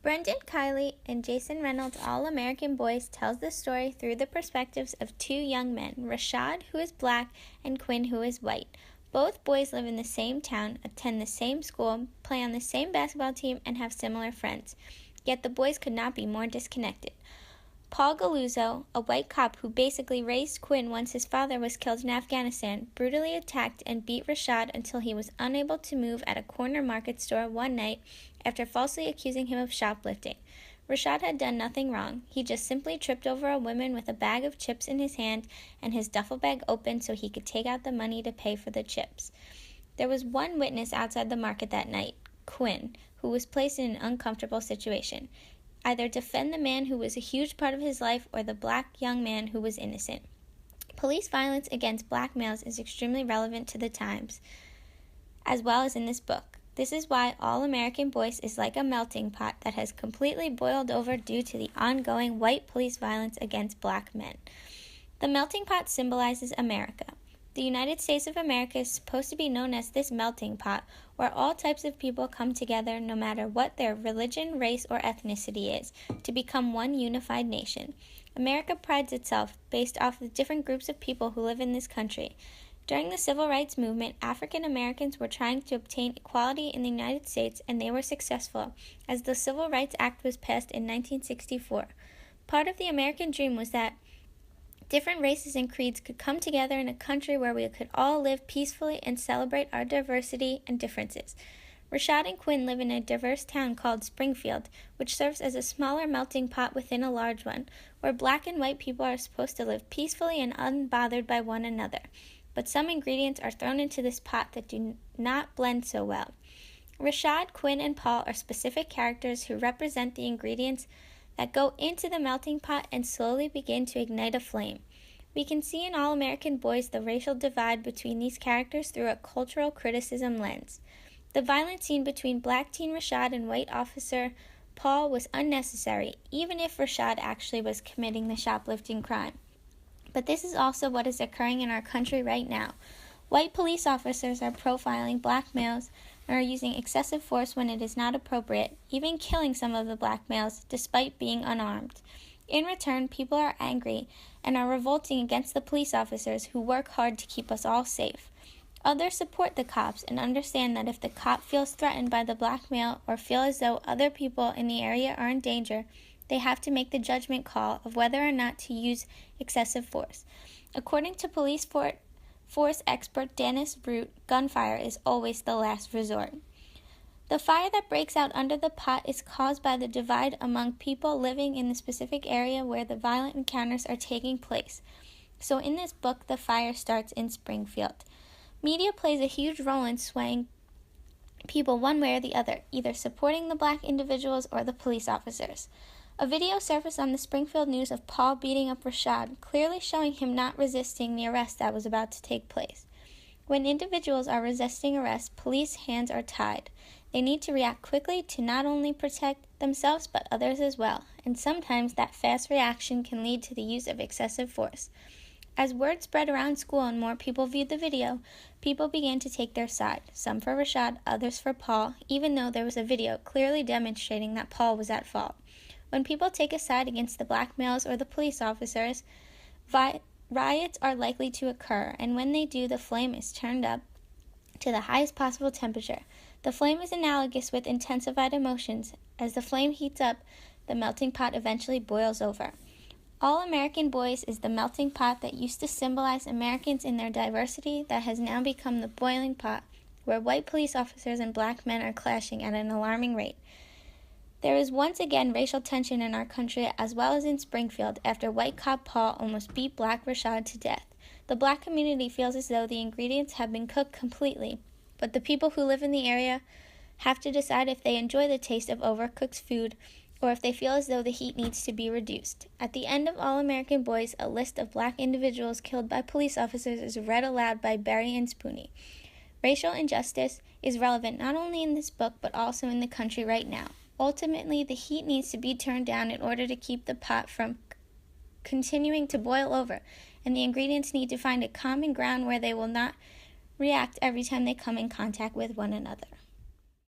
Brendan Kiley and Jason Reynolds' All-American Boys tells the story through the perspectives of two young men, Rashad, who is black, and Quinn, who is white. Both boys live in the same town, attend the same school, play on the same basketball team, and have similar friends. Yet the boys could not be more disconnected. Paul Galuzzo, a white cop who basically raised Quinn once his father was killed in Afghanistan, brutally attacked and beat Rashad until he was unable to move at a corner market store one night after falsely accusing him of shoplifting. Rashad had done nothing wrong. He just simply tripped over a woman with a bag of chips in his hand and his duffel bag open so he could take out the money to pay for the chips. There was one witness outside the market that night, Quinn, who was placed in an uncomfortable situation. Either defend the man who was a huge part of his life or the black young man who was innocent. Police violence against black males is extremely relevant to the times, as well as in this book. This is why All-American Boys is like a melting pot that has completely boiled over due to the ongoing white police violence against black men. The melting pot symbolizes America. The United States of America is supposed to be known as this melting pot, where all types of people come together no matter what their religion, race, or ethnicity is, to become one unified nation. America prides itself based off the different groups of people who live in this country. During the Civil Rights Movement, African Americans were trying to obtain equality in the United States, and they were successful, as the Civil Rights Act was passed in 1964. Part of the American dream was that different races and creeds could come together in a country where we could all live peacefully and celebrate our diversity and differences. Rashad and Quinn live in a diverse town called Springfield, which serves as a smaller melting pot within a large one, where black and white people are supposed to live peacefully and unbothered by one another. But some ingredients are thrown into this pot that do not blend so well. Rashad, Quinn, and Paul are specific characters who represent the ingredients that go into the melting pot and slowly begin to ignite a flame. We can see in All-American Boys the racial divide between these characters through a cultural criticism lens. The violent scene between black teen Rashad and white officer Paul was unnecessary, even if Rashad actually was committing the shoplifting crime. But this is also what is occurring in our country right now. White police officers are profiling black males and are using excessive force when it is not appropriate, even killing some of the black males despite being unarmed. In return, people are angry and are revolting against the police officers who work hard to keep us all safe. Others support the cops and understand that if the cop feels threatened by the black male or feel as though other people in the area are in danger, they have to make the judgment call of whether or not to use excessive force. According to police force expert Dennis Root, gunfire is always the last resort. The fire that breaks out under the pot is caused by the divide among people living in the specific area where the violent encounters are taking place. So in this book, the fire starts in Springfield. Media plays a huge role in swaying people one way or the other, either supporting the black individuals or the police officers. A video surfaced on the Springfield News of Paul beating up Rashad, clearly showing him not resisting the arrest that was about to take place. When individuals are resisting arrest, police hands are tied. They need to react quickly to not only protect themselves but others as well, and sometimes that fast reaction can lead to the use of excessive force. As word spread around school and more people viewed the video, people began to take their side, some for Rashad, others for Paul, even though there was a video clearly demonstrating that Paul was at fault. When people take a side against the black males or the police officers, riots are likely to occur, and when they do, the flame is turned up to the highest possible temperature. The flame is analogous with intensified emotions. As the flame heats up, the melting pot eventually boils over. All-American Boys is the melting pot that used to symbolize Americans in their diversity that has now become the boiling pot, where white police officers and black men are clashing at an alarming rate. There is once again racial tension in our country as well as in Springfield after white cop Paul almost beat black Rashad to death. The black community feels as though the ingredients have been cooked completely, but the people who live in the area have to decide if they enjoy the taste of overcooked food or if they feel as though the heat needs to be reduced. At the end of All-American Boys, a list of black individuals killed by police officers is read aloud by Barry and Spoony. Racial injustice is relevant not only in this book but also in the country right now. Ultimately, the heat needs to be turned down in order to keep the pot from continuing to boil over, and the ingredients need to find a common ground where they will not react every time they come in contact with one another.